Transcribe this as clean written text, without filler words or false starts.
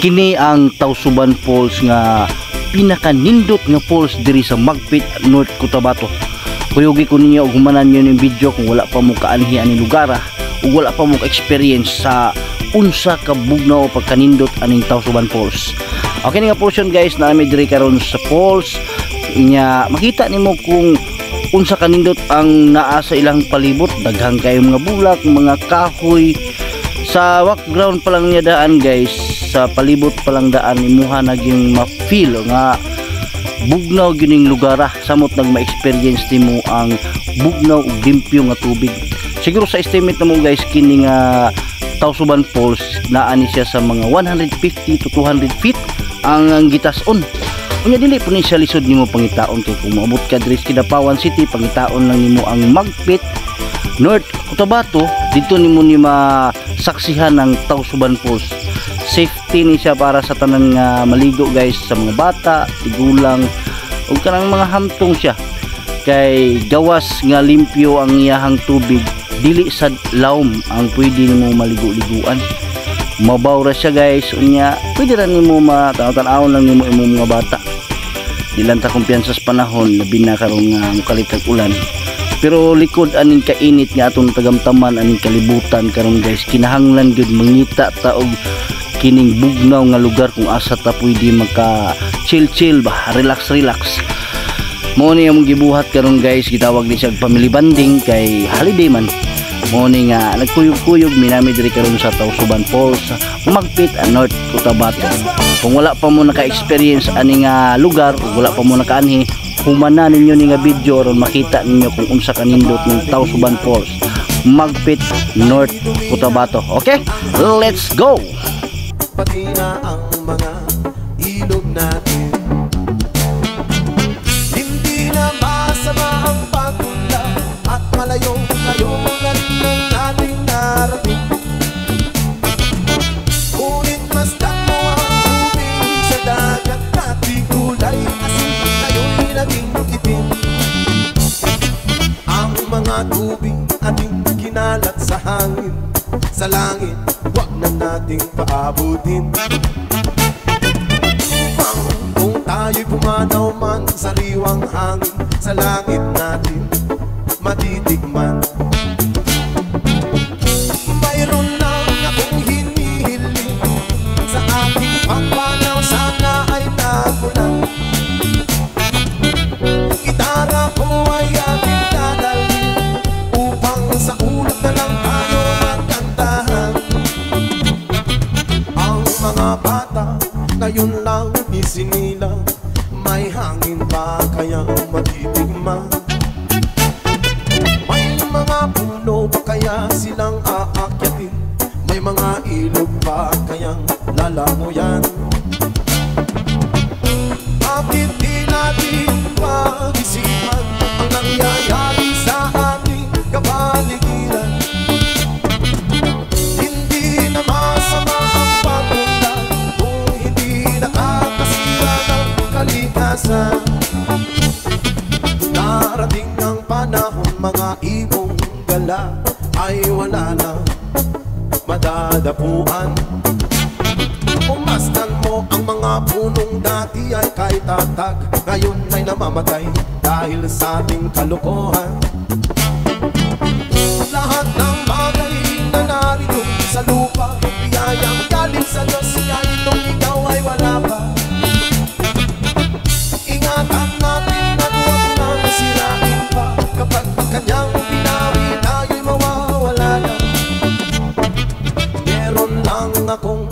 Kini ang Tausuban Falls nga pinakanindot nga falls diri sa Magpit, North Cotabato. Kuyugi ko ninyo og humanan nyo yung video kung wala pa mo kaanhi aning lugar ug wala pa mo ka-experience sa unsa ka bugnaw pagkanindot aning Tausuban Falls. Okay nga portion guys, na mi diri karon sa falls. Inya makita nimo kung unsa kanindot ang naa sa ilang palibot. Daghang kayo mga bulak, mga kahoy. Sa background pa lang niya daan guys, sa palibot pa lang daan imuha naging ma-feel nga bugnaw gining lugar, samot nag ma-experience nimo ang bugnaw ug limpyo nga tubig. Siguro sa estimate namo guys, kini nga Tausuban Falls naa ni siya sa mga 150 to 200 feet ang gitason. Unya dili po ni siya lisod nimo pangitaon, kay kung maabot ka diri sa Kidapawan City, pangitaon lang nimo ang Magpit, North Cotabato, dito nimo ni masaksihan ng Tausuban Falls. Safety ni siya para sa tanan nga maligo guys, sa mga bata, tigulang ug kanang mga hamtong siya, kay gawas nga limpyo ang iyahang tubig, dili sad lawom ang pwede nimo maligo-liguan. Mabaw ra siya guys, unya pwede ra nimo matanaw-tanawon lang nimo imong mga bata. Di lang ta kumpiyansa sa panahon, labi na karon nga mukalit kag ulan. Pero likod aning kainit nga atong tagamtaman aning kalibutan karon guys, kinahanglan gyud mangita ta og kining bugnaw nga lugar kung asa ta pwede maka chill ba, relax. Mo ni among gibuhat karon guys, gitawag ni siya family bonding kay holiday man. Mo ni nga nagkuyog-kuyog minami diri karon sa Tausuban Falls, Magpit, North Cotabato. Kung wala pa mo naka-experience ani nga lugar, wala pa mo nakaanhi, humana ninyo ni nga video aron makita ninyo kung unsa kanindot ng Tausuban Falls, Magpit, North Cotabato. Okay, let's go. Pati na ang mga ilog natin, hindi na masama ang pagpunta at malayo na rin ang ating narating. Ngunit masdan mo ang tubig sa dagat, ating kulay asin, ngayon naging itim. Ang mga tubig ating kinalat sa hangin, sa langit wag na nating paabutin. Kung tayo'y pumanaw man sa riwang hangin, sa langit natin matitikman. Mayroon lang akong hinihiling sa ating pagpanaw, sana ay nagulang. Gitara ko ay aking dadalhin upang sa ulap na lang tayo magkantahan. Ang mga bata ngayon lang isinilang, may hangin pa kaya matitigman. May mga puno pa kaya silang aakyatin, may mga ilog pa kayang lalangoyan. Bakit di natin pag-isipan ang nangyayari sa ating kapaligiran? Hindi na masama ang pagpunta kung hindi nakakasira ng kalikasan. Darating ang panahon, mga ibong gala ay wala na madadapuan. Umasdan mo ang mga punong dati ay kay tatag, ngayon ay namamatay dahil sa ating kalokohan. Lahat ng bagay na narito sa lupa, biyayang galing sa Diyos, kahit nung ikaw ay wala pa. Ingatan natin at huwag na masirain pa, kapag ang kanyang pinawi tayo'y mawawala na. Meron lang akong